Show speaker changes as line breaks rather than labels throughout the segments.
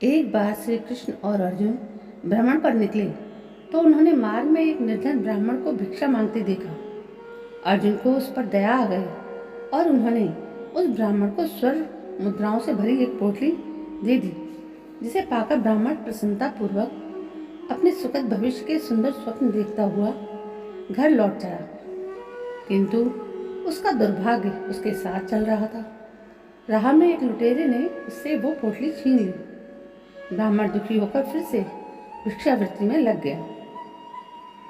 एक बार श्री कृष्ण और अर्जुन भ्रमण पर निकले तो उन्होंने मार्ग में एक निर्धन ब्राह्मण को भिक्षा मांगते देखा। अर्जुन को उस पर दया आ गई और उन्होंने उस ब्राह्मण को स्वर्ण मुद्राओं से भरी एक पोटली दे दी, जिसे पाकर ब्राह्मण प्रसन्नता पूर्वक अपने सुखद भविष्य के सुंदर स्वप्न देखता हुआ घर लौट चला। किंतु उसका दुर्भाग्य उसके साथ चल रहा था। राह में एक लुटेरे ने उससे वो पोटली छीन ली। ब्राह्मण दुखी होकर फिर से भिक्षावृत्ति में लग गया।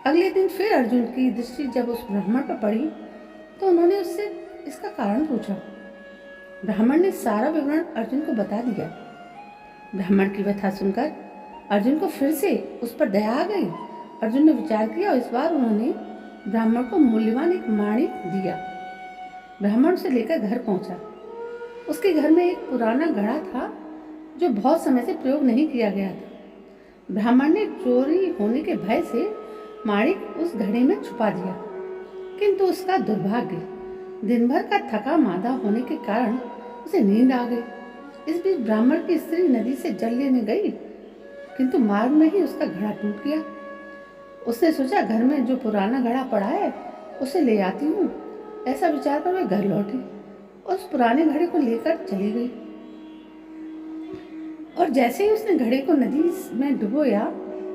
अगले दिन फिर अर्जुन की दृष्टि जब उस ब्राह्मण पर पड़ी तो उन्होंने उससे इसका कारण पूछा। ब्राह्मण ने सारा विवरण अर्जुन को बता दिया। ब्राह्मण की व्यथा सुनकर अर्जुन को फिर से उस पर दया आ गई। अर्जुन ने विचार किया और इस बार उन्होंने ब्राह्मण को मूल्यवान एक माणिक दिया। ब्राह्मण उसे लेकर घर पहुंचा। उसके घर में एक पुराना घड़ा था जो बहुत समय से प्रयोग नहीं किया गया था। ब्राह्मण ने चोरी होने के भय से माणिक उस घड़े में छुपा दिया, किंतु उसका दुर्भाग्य दिन भर का थका मादा होने के कारण उसे नींद आ गई। इस बीच ब्राह्मण की स्त्री नदी से जल लेने गई, किंतु मार्ग में ही उसका घड़ा टूट गया। उसने सोचा घर में जो पुराना घड़ा पड़ा है उसे ले आती हूँ। ऐसा विचार कर वह घर लौटी और उस पुराने घड़े को लेकर चली गई। और जैसे ही उसने घड़े को नदी में डुबोया,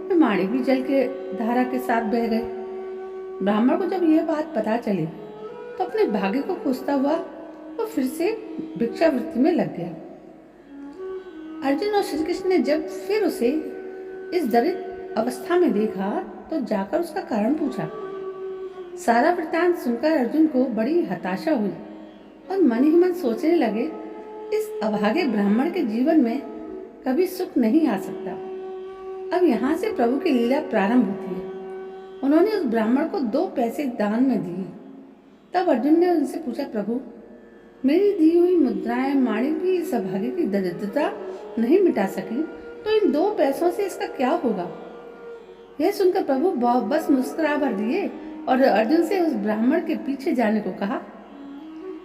तो माणिक भी जल के धारा के साथ बह गए। ब्राह्मण को जब यह बात पता चली तो अपने भाग्य को कोसता हुआ वो फिर से भिक्षावृत्ति में लग गया। अर्जुन और श्री कृष्ण ने जब फिर उसे इस दरिद्र अवस्था में देखा तो जाकर उसका कारण पूछा। सारा वृत्तांत सुनकर अर्जुन को बड़ी हताशा हुई और मन ही मन सोचने लगे, इस अभागे ब्राह्मण के जीवन में कभी सुख नहीं आ सकता। अब यहाँ से प्रभु की लीला प्रारंभ होती है। उन्होंने उस ब्राह्मण को 2 पैसे दान में दिए। तब अर्जुन ने उनसे पूछा, प्रभु, मेरी दी हुई मुद्राएं माणिक भी इस अभागे की दरिद्रता नहीं मिटा सकी, तो इन 2 पैसों से इसका क्या होगा? यह सुनकर प्रभु बस मुस्कुरा भर दिए और अर्जुन से उस ब्राह्मण के पीछे जाने को कहा।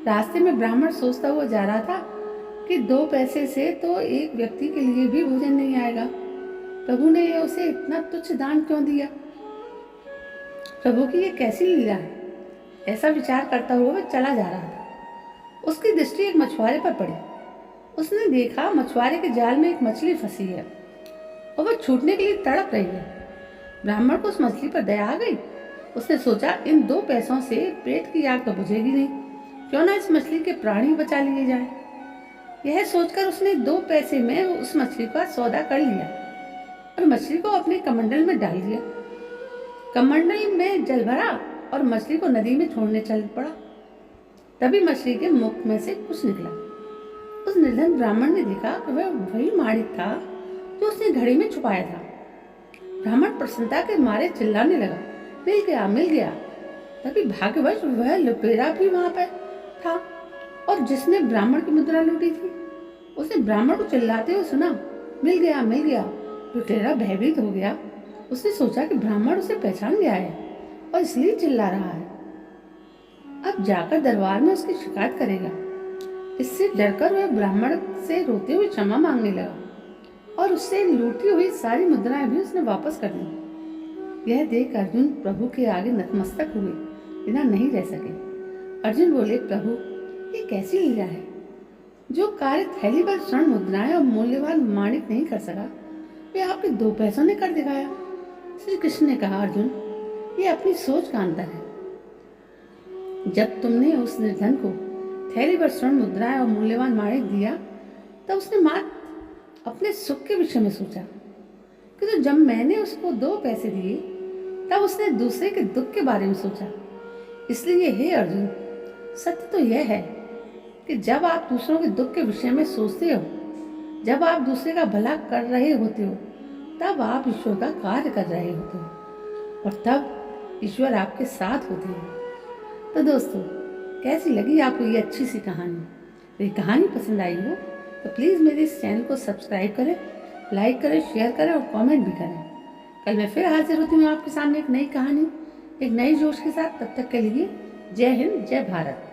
रास्ते में ब्राह्मण सोचता हुआ जा रहा था कि 2 पैसे से तो एक व्यक्ति के लिए भी भोजन नहीं आएगा। प्रभु ने उसे इतना तुच्छ दान क्यों दिया? प्रभु की ये कैसी लीला है? ऐसा विचार करता हुआ वह चला जा रहा था। उसकी दृष्टि एक मछुआरे पर पड़ी। उसने देखा मछुआरे के जाल में एक मछली फंसी है और वह छूटने के लिए तड़प रही है। ब्राह्मण को उस मछली पर दया आ गई। उसने सोचा, इन 2 पैसों से पेट की आग तो बुझेगी नहीं, क्यों ना इस मछली के प्राण ही बचा लिए जाए। यह सोचकर उसने 2 पैसे में उस मछली का सौदा कर लिया और मछली को अपने कमंडल में डाल दिया। कमंडल में जल भरा और मछली को नदी में छोड़ने चल पड़ा। तभी मछली के मुख में से कुछ निकला। उस निर्धन ब्राह्मण ने देखा कि वह वही माणिक था जो उसने घड़ी में छुपाया था। ब्राह्मण प्रसन्नता के मारे चिल्लाने लगा, मिल गया, मिल गया। तभी भाग्यवश वह लुटेरा भी वहां पर था और जिसने ब्राह्मण की मुद्रा लूटी थी। उसने ब्राह्मण को चिल्लाते हुए सुना, मिल गया, मिल गया। लुटेरा भयभीत हो गया। उसने सोचा कि ब्राह्मण उसे पहचान गया है और इसलिए चिल्ला रहा है। अब जाकर दरबार में उसकी शिकायत करेगा। इससे डरकर वह ब्राह्मण से रोते हुए क्षमा मांगने लगा और उससे लूटी हुई सारी मुद्राएं भी उसने वापस कर दी। यह देख अर्जुन प्रभु के आगे नतमस्तक हुए बिना नहीं रह सके। अर्जुन बोले, प्रभु, ये कैसी लीला है? जो कार्य थैली पर स्वर्ण मुद्राएं और मूल्यवान माणिक नहीं कर सका, वे आपके 2 पैसों ने कर दिखाया। श्री कृष्ण ने कहा, अर्जुन, ये अपनी सोच का अंतर है। जब तुमने उस निर्धन को थैली पर स्वर्ण मुद्राएं और मूल्यवान माणिक दिया, तब उसने मात्र अपने सुख के विषय में सोचा, किंतु जब मैंने उसको 2 पैसे दिए तब उसने दूसरे के दुख के बारे में सोचा। इसलिए हे अर्जुन, सत्य तो यह है कि जब आप दूसरों के दुख के विषय में सोचते हो, जब आप दूसरे का भला कर रहे होते हो, तब आप ईश्वर का कार्य कर रहे होते हो और तब ईश्वर आपके साथ होते हैं। तो दोस्तों, कैसी लगी आपको ये अच्छी सी कहानी? मेरी कहानी पसंद आई हो तो प्लीज़ मेरे इस चैनल को सब्सक्राइब करें, लाइक करें, शेयर करें और कमेंट भी करें। कल मैं फिर हाजिर होती हूँ आपके सामने एक नई कहानी, एक नई जोश के साथ। तब तक के लिए जय हिंद, जय भारत।